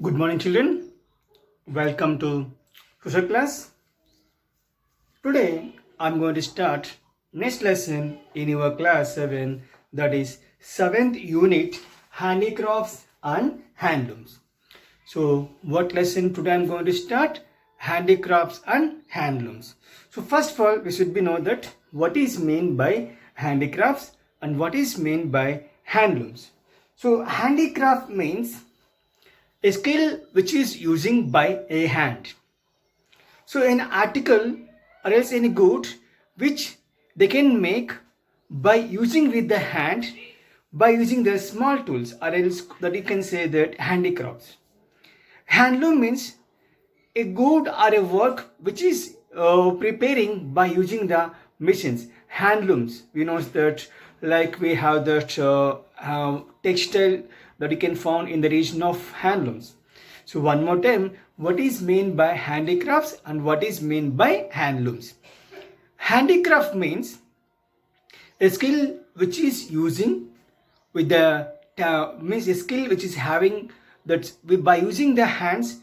Good morning, children. Welcome to social class. Today, I'm going to start next lesson in your class 7, that is 7th unit, handicrafts and handlooms. So, what lesson today I'm going to start? Handicrafts and handlooms. So, first of all, we should be know that what is meant by handicrafts and what is meant by handlooms. So, handicraft means a skill which is using by a hand. So an article or else any good which they can make by using with the hand, by using the small tools, or else that you can say that handicrafts. Handloom means a good or a work which is preparing by using the machines. Handlooms, we know that, like we have that textile that you can find in the region of handlooms. So one more time, what is meant by handicrafts and what is meant by handlooms? Handicraft means a skill which is using with the means a skill which is having that by using the hands,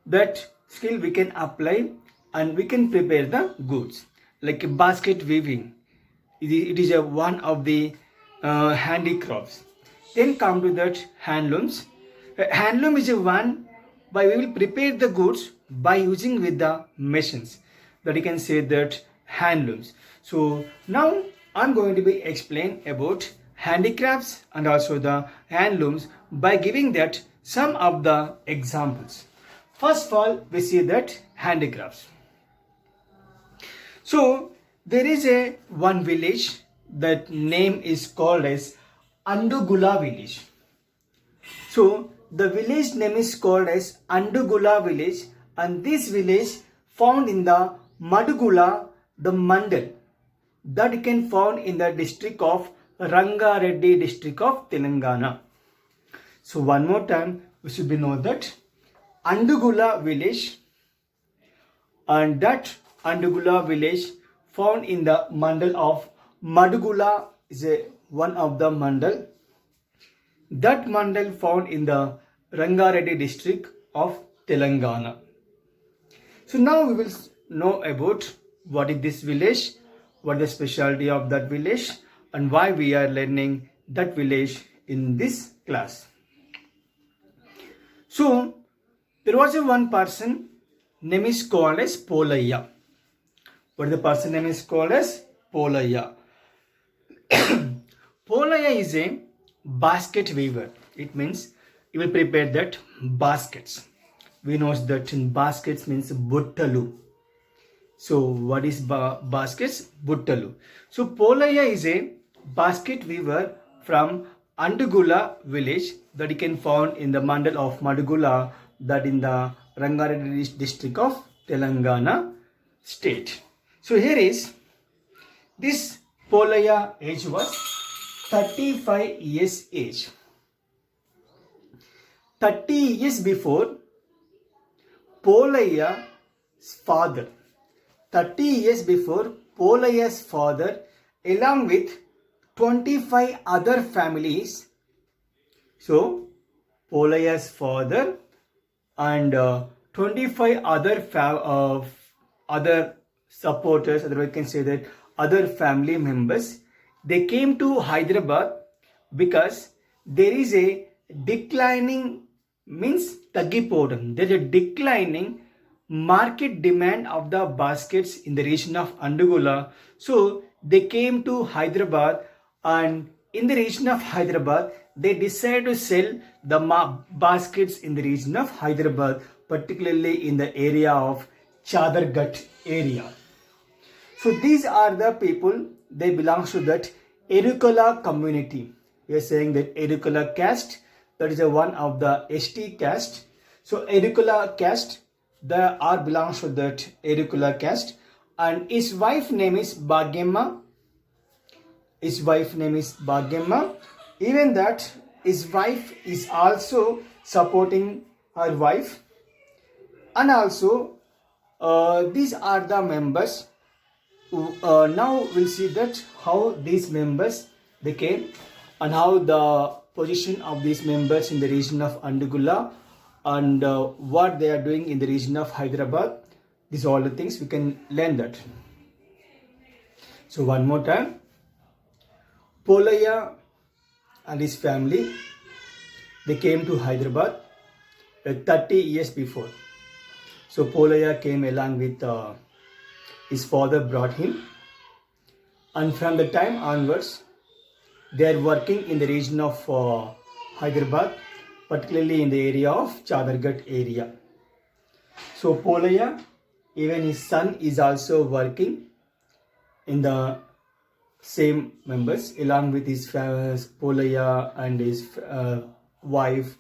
that skill we can apply and we can prepare the goods, like a basket weaving. It is a one of the handicrafts. Then come to that handlooms. Handloom is a one by we will prepare the goods by using with the machines, that you can say that handlooms. So now I'm going to be explain about handicrafts and also the handlooms by giving that some of the examples. First of all, we see that handicrafts. So there is a one village that name is called as Andugula village. So the village name is called as Andugula village, and this village found in the Madugula, the Mandal, that you can found in the district of Rangareddy district of Telangana. So one more time we should be know that Andugula village, and that Andugula village found in the mandal of Madugula is a one of the mandal. That mandal found in the Rangareddy district of Telangana. So now we will know about what is this village, what is the specialty of that village, and why we are learning that village in this class. So there was a one person name is called as Polaya. What the person name is called as Polaya. Polaya is a basket weaver. It means he will prepare that baskets. We know that in baskets means buttalu. So what is baskets? Buttalu. So Polaya is a basket weaver from Andugula village that you can find in the mandal of Madugula, that in the Rangareddy district of Telangana state. So here is this Polaya age was 35 years age. 30 years before, Polaya's father, 30 years before, Polaya's father along with 25 other families. So Polaya's father and 25 other supporters, otherwise we can say that other family members, they came to Hyderabad because there is a declining, means tagipodam, there is a declining market demand of the baskets in the region of Andugula. So they came to Hyderabad, and in the region of Hyderabad they decided to sell the baskets in the region of Hyderabad, particularly in the area of Chadargat area. So these are the people, they belong to that Erukala community. We are saying that Erukala caste, that is a one of the ST caste. So Erukala caste, they are belongs to that Erukala caste, and his wife name is Bhagyamma. His wife name is Bhagyamma. Even that his wife is also supporting her wife, and also these are the members. Now we'll see that how these members they came and how the position of these members in the region of Andugula and what they are doing in the region of Hyderabad. These are all the things we can learn that. So one more time, Polaya and his family, they came to Hyderabad 30 years before. So Polaya came along with his father brought him, and from the time onwards they are working in the region of Hyderabad, particularly in the area of Chadargat area. So Polaya, even his son is also working in the same members along with his Polaya and his wife.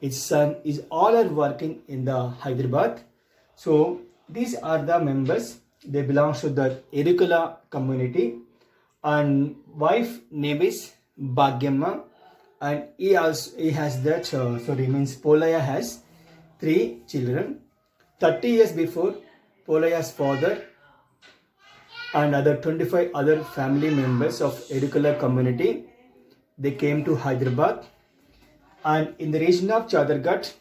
His son is all are working in the Hyderabad. So these are the members. They belong to the Erukala community, and wife name is Bhagyamma, and he has that means Polaya has 3 children. 30 years before, Polaya's father and other 25 other family members of Erukala community, they came to Hyderabad, and in the region of Chadargat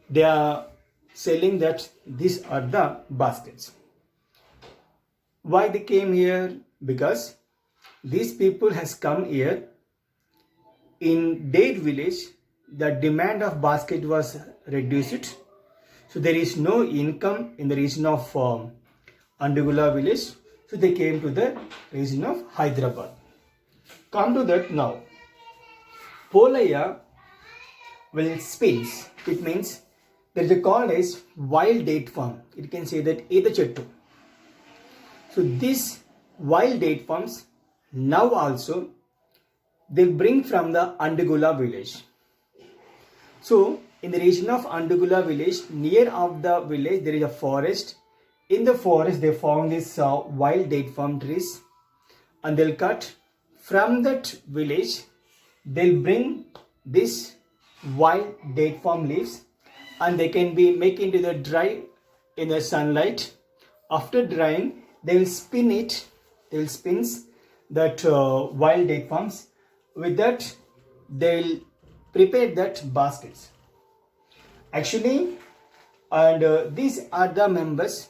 they are selling that these are the baskets. Why they came here? Because these people has come here. In their village, the demand of basket was reduced, so there is no income in the region of Andugula village, so they came to the region of Hyderabad. Come to that now. Polaya will spins. It means there is a called as wild date farm. You can say that Eda Chettu. So these wild date farms now also they bring from the Andugula village. So in the region of Andugula village, near of the village there is a forest. In the forest they found these wild date palm trees, and they'll cut from that village. They'll bring this wild date palm leaves, and they can be make into the dry in the sunlight. After drying, they will spin it. They will spin that wild date palms. With that, they will prepare that baskets. Actually, and these are the members.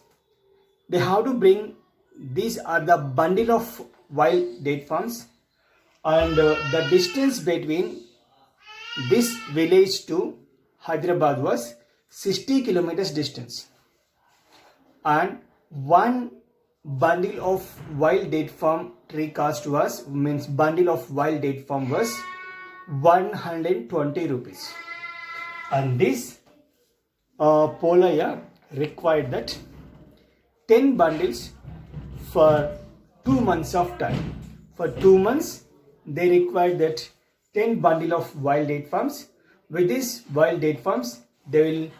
They have to bring. These are the bundle of wild date palms, and the distance between this village to Hyderabad was 60 kilometers distance, and one bundle of wild date palm tree cost was means bundle of wild date palm was 120 rupees, and this Polaya required that 10 bundles for 2 months of time. For 2 months, they required that 10 bundle of wild date palms. With these wild date palms, they will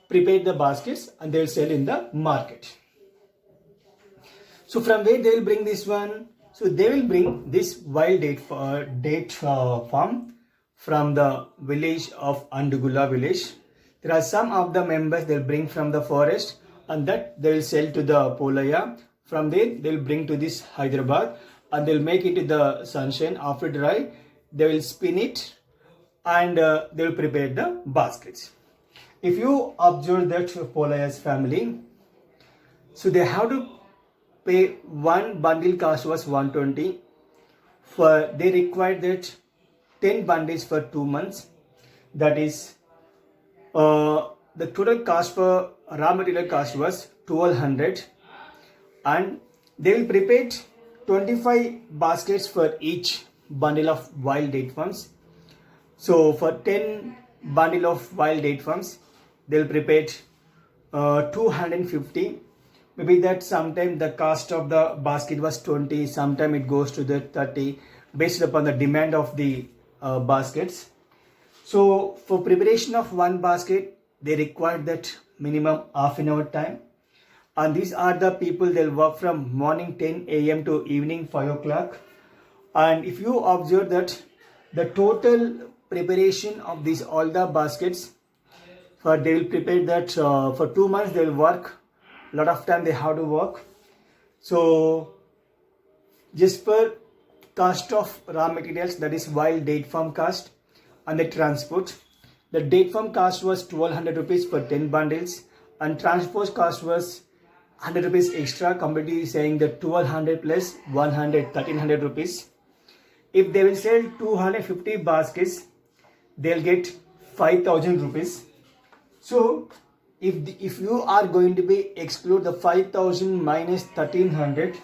prepare the baskets and they will sell in the market. So from where they will bring this one? So they will bring this wild date farm from the village of Andugula village. There are some of the members they will bring from the forest, and that they will sell to the Polaya. From there they will bring to this Hyderabad, and they will make it to the sunshine. After dry, they will spin it, and they will prepare the baskets. If you observe that Polaya's family, so they have to pay one bundle cost was 120. For they required that 10 bundles for 2 months. That is the total cost for raw material cost was 1200, and they will prepare 25 baskets for each bundle of wild date palms. So for 10 bundle of wild date palms, they will prepare 250. Maybe that sometime the cost of the basket was 20, sometime it goes to the 30 based upon the demand of the baskets. So for preparation of one basket, they required that minimum half an hour time. And these are the people, they'll work from morning 10 a.m. to evening 5 o'clock. And if you observe that the total preparation of these all the baskets, for they will prepare that for 2 months they will work. A lot of time they have to work. So just for cost of raw materials, that is wild date palm cost and the transport, The date farm cost was 1200 rupees for 10 bundles, and transport cost was 100 rupees extra, completely saying that 1200 plus 100, 1300 rupees. If they will sell 250 baskets, they'll get 5000 rupees. So if you are going to be exclude the 5000 minus 1300,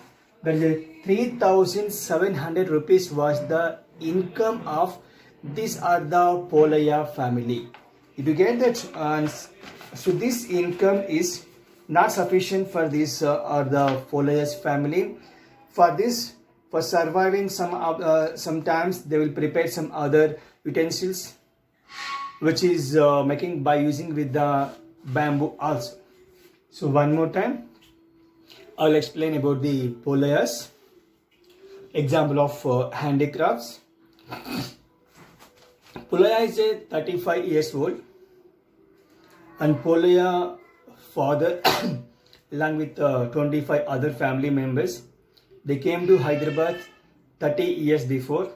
that is a 3700 rupees was the income of these are the Polaya family. If you get that, so this income is not sufficient for this or the Polaya's family. For this, for surviving sometimes they will prepare some other utensils which is making by using with the bamboo also. So one more time I'll explain about the Polayas. Example of handicrafts. Polaya is a 35 years old, and Polaya father along with 25 other family members, they came to Hyderabad 30 years before.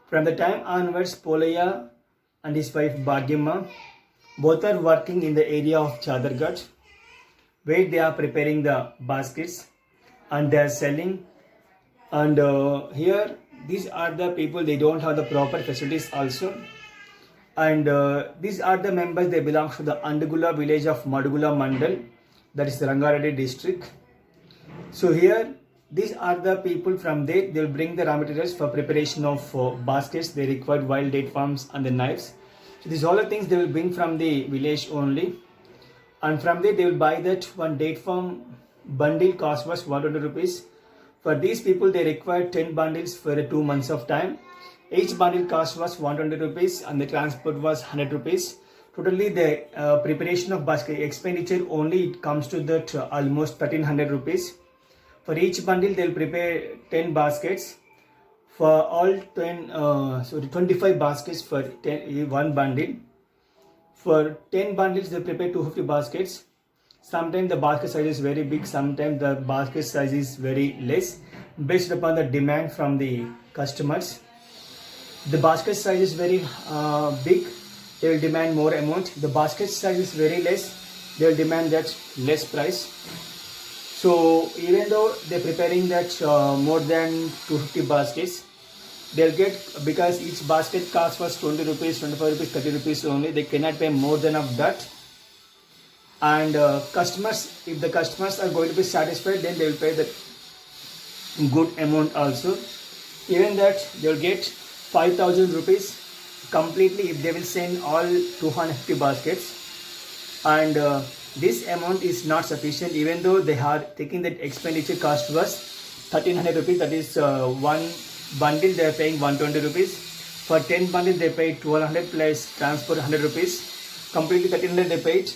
From the time onwards, Polaya and his wife Bhagyamma both are working in the area of Chadargarh, where they are preparing the baskets and they are selling. And here these are the people, they don't have the proper facilities also. And these are the members, they belong to the Andagula village of Madugula Mandal, that is the Rangareddy district. So here these are the people from there, they will bring the raw materials for preparation of baskets. They require wild date palms and the knives. So these all the things they will bring from the village only, and from there they will buy that one date palm bundle cost was 100 rupees. For these people they require 10 bundles for 2 months of time. Each bundle cost was 120 rupees and the transport was 100 rupees. Totally the preparation of basket expenditure only it comes to that almost 1300 rupees. For each bundle they will prepare 10 baskets. For all 25 baskets for one bundle. For 10 bundles they prepare 250 baskets. Sometimes the basket size is very big, sometimes the basket size is very less, based upon the demand from the customers. The basket size is very big, they will demand more amount. The basket size is very less, they will demand that less price. So even though they are preparing that more than 250 baskets, they'll get, because each basket cost was 20 rupees, 25 rupees, 30 rupees only, they cannot pay more than of that. And customers, if the customers are going to be satisfied, then they will pay the good amount also. Even that they will get 5000 rupees completely if they will send all 250 baskets. And this amount is not sufficient, even though they are taking that expenditure cost was 1300 rupees, that is one bundle they are paying 120 rupees. For 10 bundles they paid 1200 plus transport 100 rupees, completely 1300 they paid.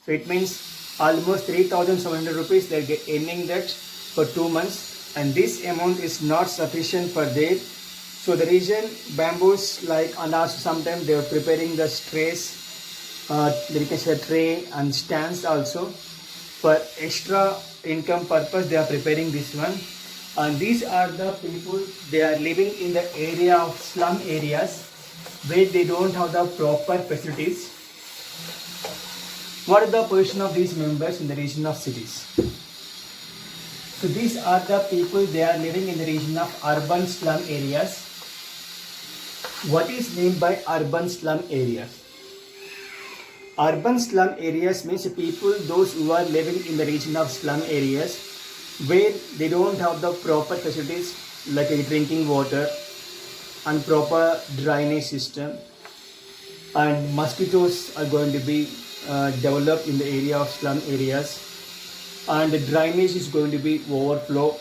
So it means almost 3700 rupees they are earning that for 2 months, and this amount is not sufficient for their. So the reason bamboos, like, and also sometimes they are preparing the trays, there is a tray and stands also. For extra income purpose they are preparing this one. And these are the people, they are living in the area of slum areas where they don't have the proper facilities. What is the position of these members in the region of cities? So these are the people, they are living in the region of urban slum areas. What is meant by urban slum areas? Urban slum areas means people, those who are living in the region of slum areas where they don't have the proper facilities like a drinking water and proper drainage system, and mosquitoes are going to be developed in the area of slum areas, and the drainage is going to be overflow,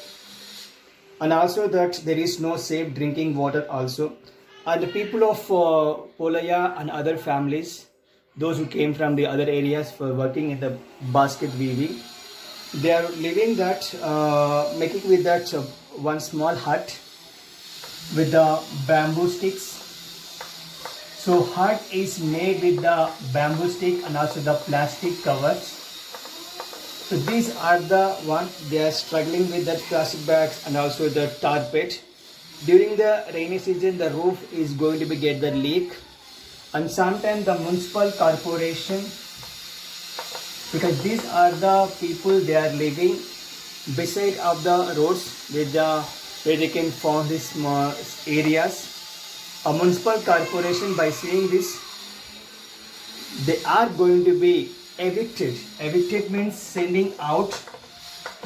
and also that there is no safe drinking water also. And the people of Polaya and other families, those who came from the other areas for working in the basket weaving, they are living that making with that one small hut with the bamboo sticks. So hut is made with the bamboo stick and also the plastic covers. So these are the one, they are struggling with that plastic bags and also the tar pit. During the rainy season the roof is going to be get the leak, and sometimes the municipal corporation, because these are the people they are living beside of the roads where they can find these small areas. A municipal corporation, by saying this, they are going to be evicted. Evicted means sending out.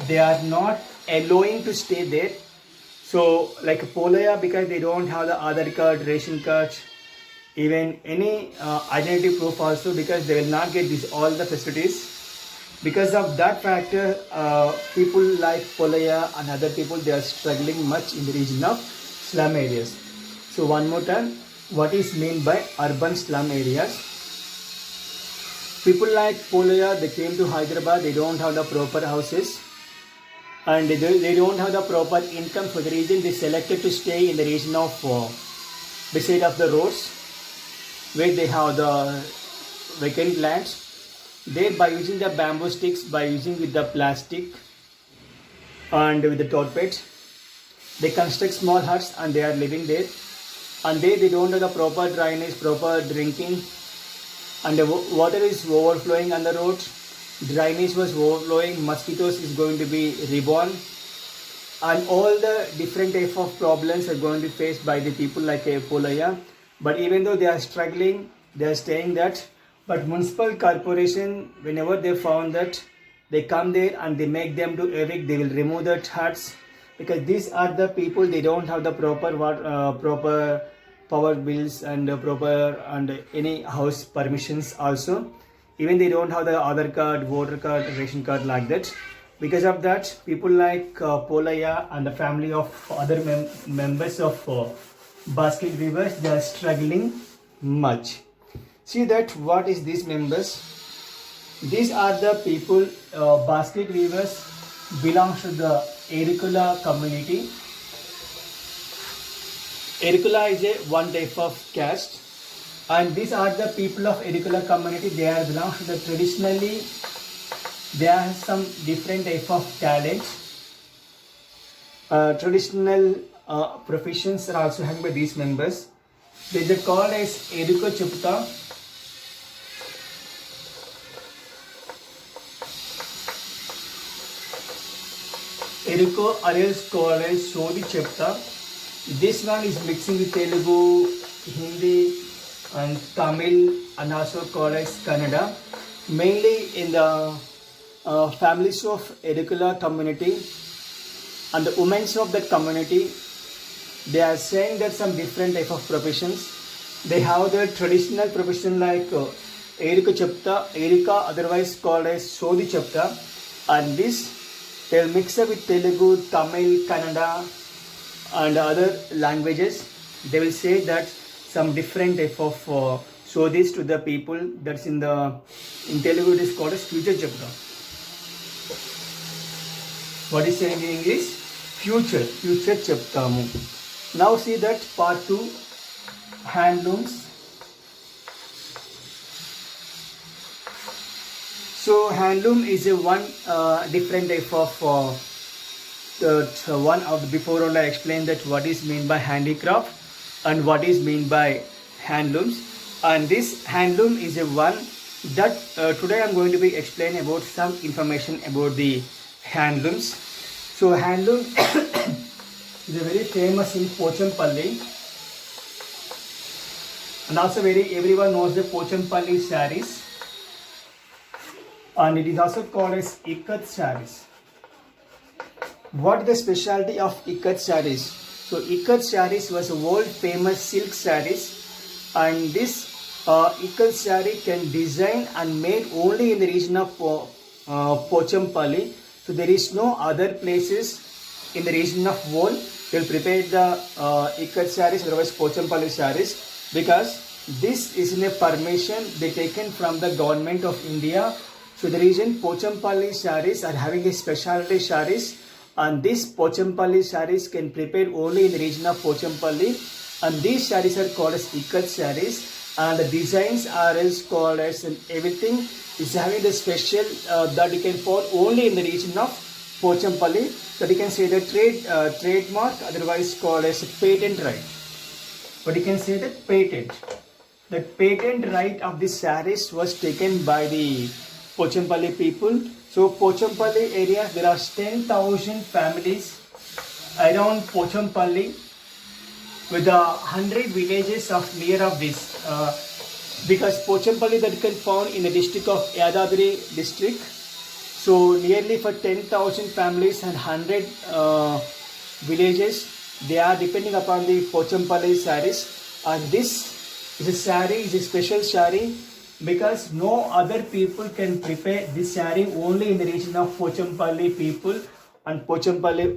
They are not allowing to stay there. So like Polaya, because they don't have the Aadhaar card, ration card, even any identity proof also, because they will not get this all the facilities. Because of that factor, people like Polaya and other people, they are struggling much in the region of slum areas. So one more time, what is meant by urban slum areas? People like Polaya, they came to Hyderabad, they don't have the proper houses and they don't have the proper income. For the reason they selected to stay in the region of beside of the roads where they have the vacant lands. There, by using the bamboo sticks, by using with the plastic and with the torpedoes, they construct small huts and they are living there. And there they don't have the proper drainage, proper drinking, and the water is overflowing on the road. Drainage was overflowing, mosquitoes is going to be reborn, and all the different type of problems are going to be faced by the people like Polaya. But even though they are struggling, they are staying that. But municipal corporation, whenever they found that, they come there and they make them to evict. They will remove the huts, because these are the people, they don't have the proper proper power bills and proper and any house permissions also. Even they don't have the Aadhaar card, voter card, ration card like that. Because of that, people like Polaya and the family of other members of basket weavers, they are struggling much. See that what is these members? These are the people, basket weavers belongs to the Erikula community. Erikula is a one type of caste, and these are the people of Erikula community. They are belongs to the traditionally. They have some different type of talents. Traditional professions are also having by these members. They are called as Eriko Chupta. Eriko Ariel's called as Sodi Chepta. This one is mixing with Telugu, Hindi and Tamil, and also called as Kannada. Mainly in the families of Erikula community and the women of that community, they are saying that some different type of professions. They have the traditional profession like Erika Chepta, Erika otherwise called as Sodi Chepta, and this they will mix up with Telugu, Tamil, Kannada and other languages. They will say that some different type of show this to the people. That's in Telugu it is called as future chapter. What is saying in English? Future chapter. Now see that part 2, handlooms. So handloom is a one different type of one of the before only I explained that what is mean by handicraft and what is mean by handlooms, and this handloom is a one that today I am going to be explaining about some information about the handlooms. So handloom is a very famous in Pochampalli, and also everyone knows the Pochampalli sarees, and it is also called as Ikat sarees. What is the specialty of Ikat sarees? So Ikat sarees was a world famous silk sarees, and this Ikat saree can design and made only in the region of Pochampalli. So there is no other places in the region of world will prepare the Ikat sarees, otherwise Pochampalli sarees, because this is in a permission they taken from the government of India. So the region Pochampalli sarees are having a specialty sarees, and these Pochampalli sarees can prepare only in the region of Pochampalli, and these sarees are called as Ikat sarees, and the designs are else called as, and everything is having the special that you can find only in the region of Pochampalli. That you can say the trademark, otherwise called as patent right. But you can say that patent. the patent right of the saris was taken by the Pochampally people. So Pochampally area, there are 10,000 families around Pochampally with 100 villages of near of this. Because Pochampally that can found in the district of Yadadri district. So nearly for 10,000 families and 100 villages, they are depending upon the Pochampally saris, and this is a sari, is a special sari because no other people can prepare this sari, only in the region of Pochampally people and Pochampally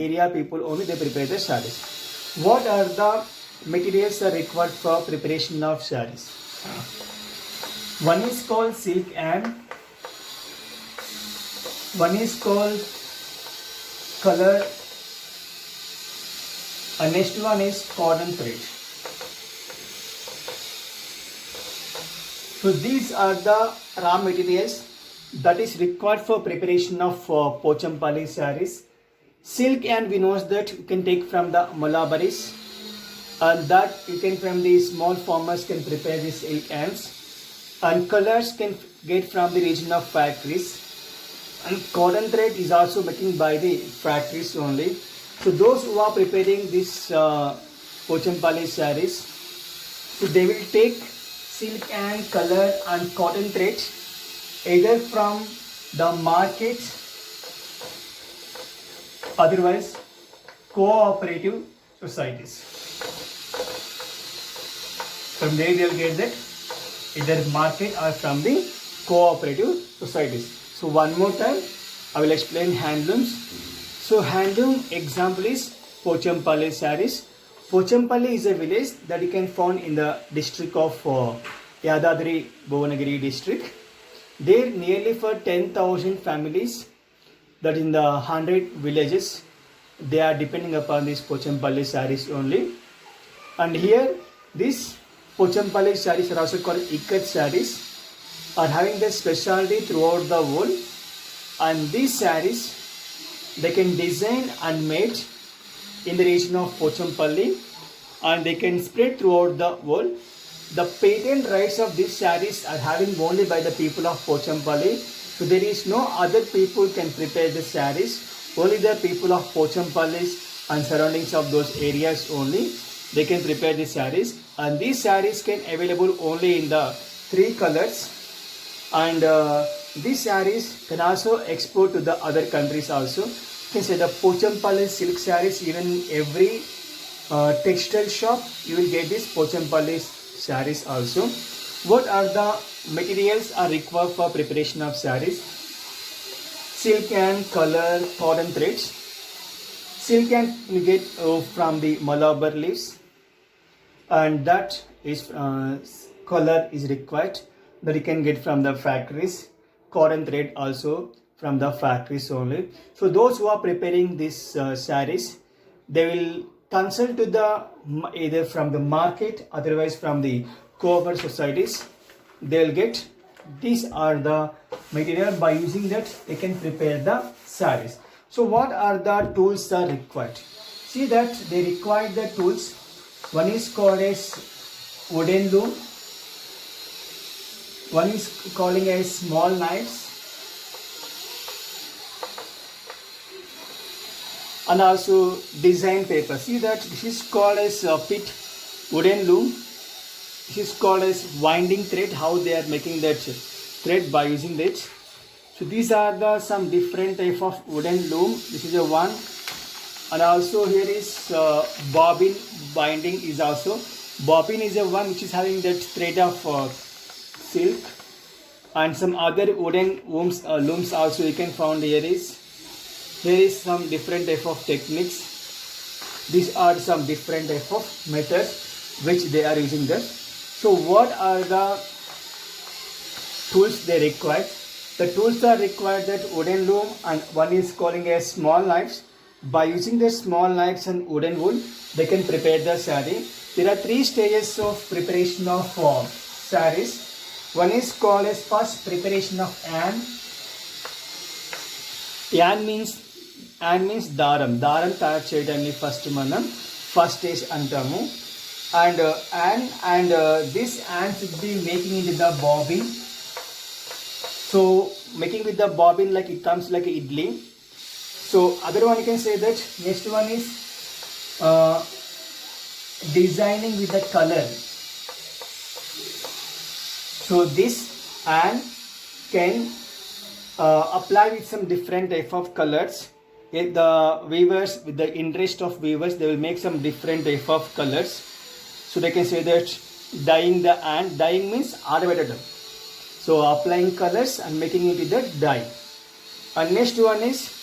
area people only they prepare the saris. What are the materials are required for preparation of saris? One is called silk and one is called color, and next one is cotton thread. So these are the raw materials that is required for preparation of Pochampally saris. Silk and we know that you can take from the Malabaris, and that you can from the small farmers can prepare these silk ends, and colors can get from the region of factories, and cotton thread is also making by the factories only. So those who are preparing this Pochampally saris, so they will take silk and color and cotton thread either from the market, otherwise cooperative societies. From there they will get that either market or from the cooperative societies. So one more time I will explain handlooms. So handloom example is Pochampally saris. Pochampally is a village that you can find in the district of Yadadri Bhuvanagiri district. There nearly for 10,000 families, that in the 100 villages, they are depending upon this Pochampally saris only. And here this Pochampally saris are also called ikat saris, are having the specialty throughout the world, and these saris they can design and made in the region of Pochampally, and they can spread throughout the world. The patent rights of these saris are having only by the people of Pochampally. So there is no other people can prepare the saris. Only the people of Pochampally and surroundings of those areas only they can prepare the saris, and these saris can available only in the 3 colors, and these saris can also export to the other countries also. You can say the Pochampally silk saris, even every textile shop you will get this Pochampally saris also. What are the materials are required for preparation of saris? Silk and color, cotton threads. Silk and you get from the Malabar leaves, and that is color is required that you can get from the factories. Cotton thread also from the factories only. So those who are preparing this saris, they will consult to the either from the market, otherwise from the cooperative societies. They will get these are the material, by using that they can prepare the saris. So what are the tools are required? See that they require the tools. One is called as wooden loom. One is calling as small knives. And also design paper. See that this is called as pit wooden loom. This is called as winding thread. How they are making that thread by using that. So these are the some different type of wooden loom. This is a one, and also here is bobbin binding is also. Bobbin is a one which is having that thread of silk, and some other wooden looms also you can find here is. Here is some different type of techniques. These are some different type of methods which they are using there. So what are the tools they require? The tools are required that wooden loom, and one is calling as small knives. By using the small knives and wooden wool, they can prepare the sari. There are 3 stages of preparation of saris. One is called as first preparation of yarn. Yarn means daram. Daram తయారు చేయడాన్ని first stage అంటాము. and this Anne should be making into the bobbin. So making with the bobbin like it comes like a idli. So other one you can say that next one is designing with the color. So this Anne can apply with some different type of colors. If the weavers, with the interest of weavers, they will make some different type of colors. So they can say that dyeing the Anne, dyeing means automated. So applying colors and making it with the dye. And next one is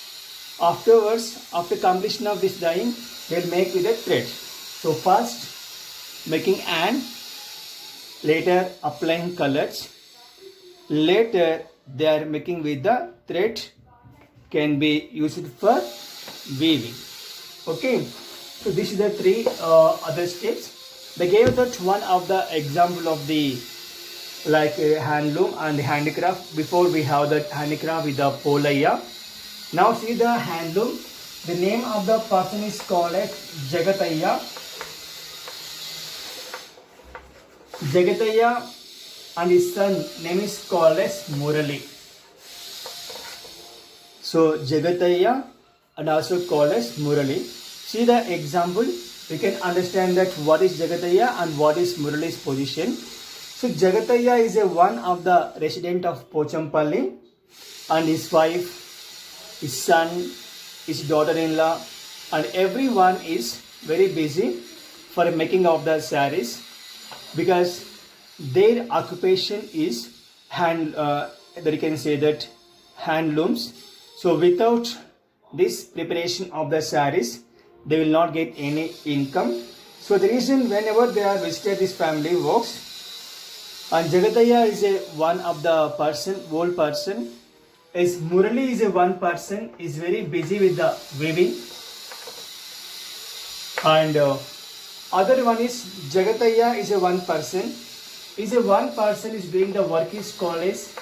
afterwards, after completion of this dyeing, they will make with a thread. So first making Anne, later applying colors, later they are making with the thread, can be used for weaving. Okay, so this is the three other steps. They gave that one of the example of the like handloom and handicraft. Before we have that handicraft with the polaya. Now see the handloom. The name of the person is called as Jagatayya. Jagatayya, and his son name is called as Murali. So Jagatayya and also called as Murali. See the example, we can understand that what is Jagatayya and what is Murali's position. So Jagatayya is a one of the resident of Pochampalli, and his wife, his son, his daughter-in-law, and everyone is very busy for making of the saris, because their occupation is that you can say that handlooms. So without this preparation of the saris, they will not get any income. So the reason whenever they are visited, this family works. And Jagatayya is a one of the person, old person. As Murali is a one person, is very busy with the weaving. And other one is Jagatayya is a one person. Is a one person is doing the work is called as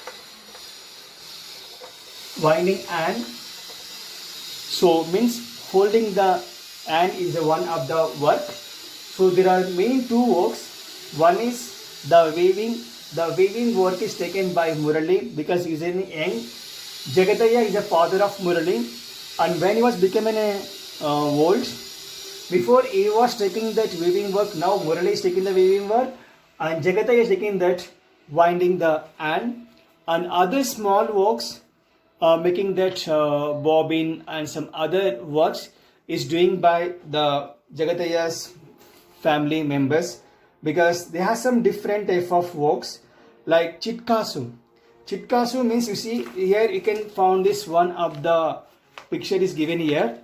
winding Anne. So means holding the Anne is a one of the work. So there are main two works. One is the weaving. The weaving work is taken by Murali because he is in young. Jagatayya is the father of Murali, and when he was becoming old, before he was taking that weaving work, now Murali is taking the weaving work, and Jagatayya is taking that winding the Anne, and other small works, making that bobbin and some other works is doing by the Jagatayya's family members, because they have some different type of works like Chitkasu. Chitkasu means, you see here you can found this one of the picture is given here.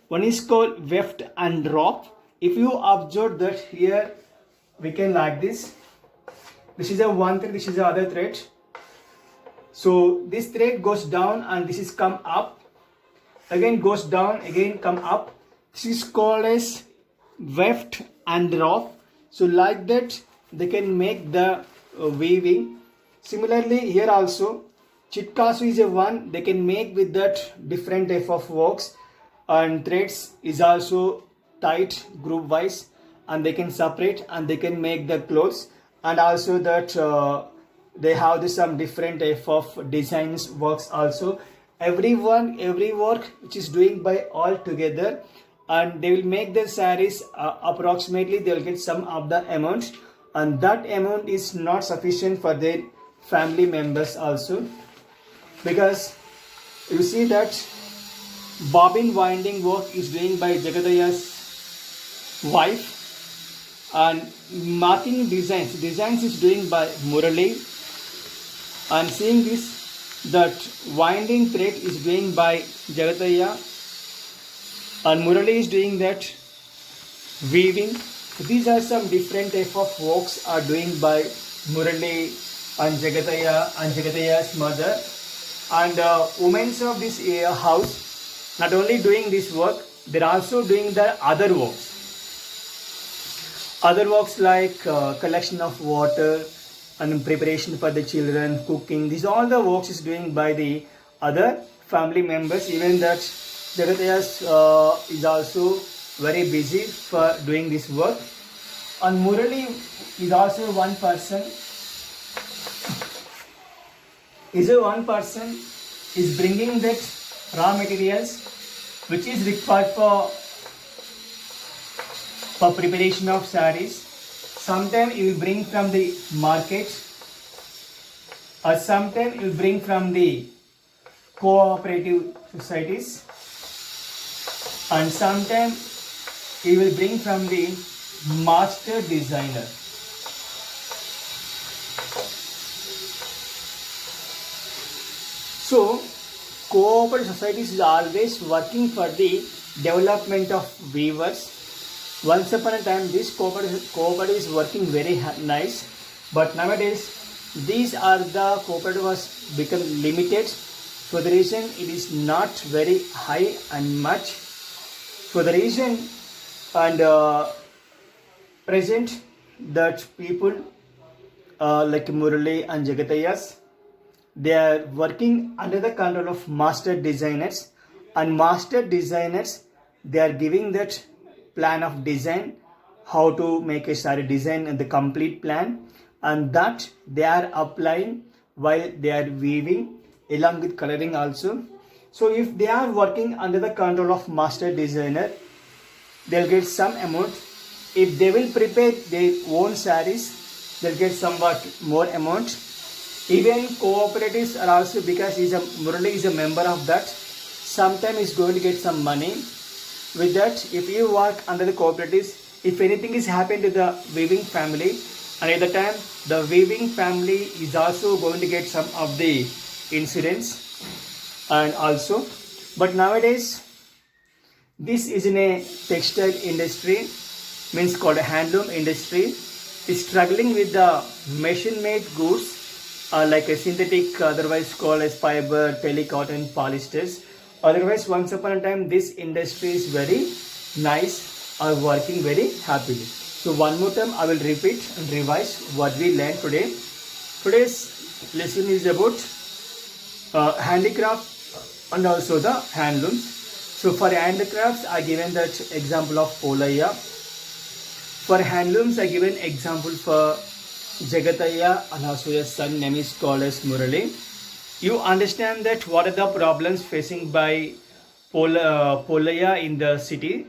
One is called weft and drop. If you observe that here we can like this. This is a one thread, this is the other thread. So this thread goes down and this is come up. Again goes down, again come up. This is called as weft and drop. So like that they can make the weaving. Similarly here also Chitkasu is a one, they can make with that different type of works, and threads is also tight group wise, and they can separate and they can make the clothes, and also that they have some different type of designs works also. Every work which is doing by all together, and they will make the saris approximately they will get some of the amount, and that amount is not sufficient for their family members also, because you see that bobbin winding work is doing by Jagatayya's wife, and marking designs is doing by Murali, and seeing this that winding thread is doing by Jagatayya, and Murali is doing that weaving. So these are some different type of works are doing by Murali and Jagatayya's mother, and women of this house not only doing this work, they're also doing the other works like collection of water and preparation for the children, cooking. These all the works is doing by the other family members. Even that Jagatayya is also very busy for doing this work. And Murali is also one person. Is bringing that raw materials which is required for preparation of sarees. Sometimes you will bring from the market, or sometimes you will bring from the cooperative societies, and sometimes you will bring from the master designer. So, cooperative societies is always working for the development of weavers. Once upon a time, this cooperative is working very nice, but nowadays these are the cooperative was become limited. For the reason it is not very high and much. For the reason and present that people like Murali and Jagatayas, they are working under the control of master designers, and master designers they are giving that plan of design, how to make a saree design and the complete plan, and that they are applying while they are weaving along with coloring also. So if they are working under the control of master designer, they'll get some amount. If they will prepare their own sarees, they'll get somewhat more amount. Even cooperatives are also, because Murali is a member of that, sometimes he's going to get some money. With that, if you work under the cooperatives, if anything is happened to the weaving family, and at the time the weaving family is also going to get some of the insurance and also. But nowadays, this is in a textile industry, means called a handloom industry, is struggling with the machine-made goods like a synthetic, otherwise called as fiber, telecotton, polyesters. Otherwise, once upon a time, this industry is very nice or working very happily. So one more time, I will repeat and revise what we learned today. Today's lesson is about handicraft and also the handlooms. So for handicrafts, I given that example of Polaya. For handlooms, I given example for Jagataya, and also his son name is called as Murali. You understand that what are the problems facing by Polaya in the city.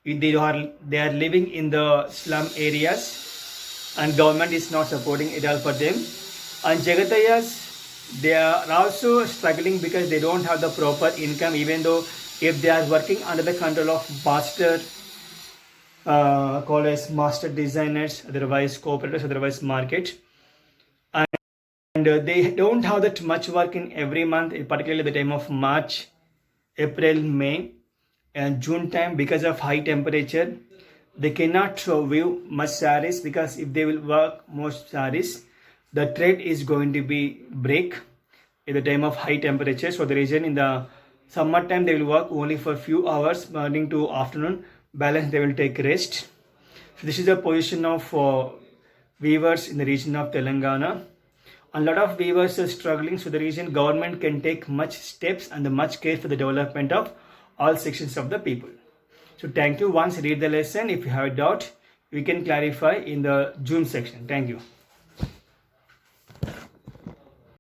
They are living in the slum areas, and government is not supporting it all for them. And Jagatayas, they are also struggling because they don't have the proper income, even though if they are working under the control of master called as master designers, otherwise cooperatives, otherwise market, and they don't have that much work in every month, particularly the time of March, April, May and June time. Because of high temperature, they cannot weave much sarees, because if they will work most sarees, the thread is going to be break at the time of high temperature. So the reason in the summer time they will work only for few hours, morning to afternoon, balance they will take rest. So this is the position of weavers in the region of Telangana. A lot of weavers are struggling, so the reason government can take much steps and much care for the development of all sections of the people. So thank you. Once read the lesson. If you have a doubt, we can clarify in the June section. Thank you.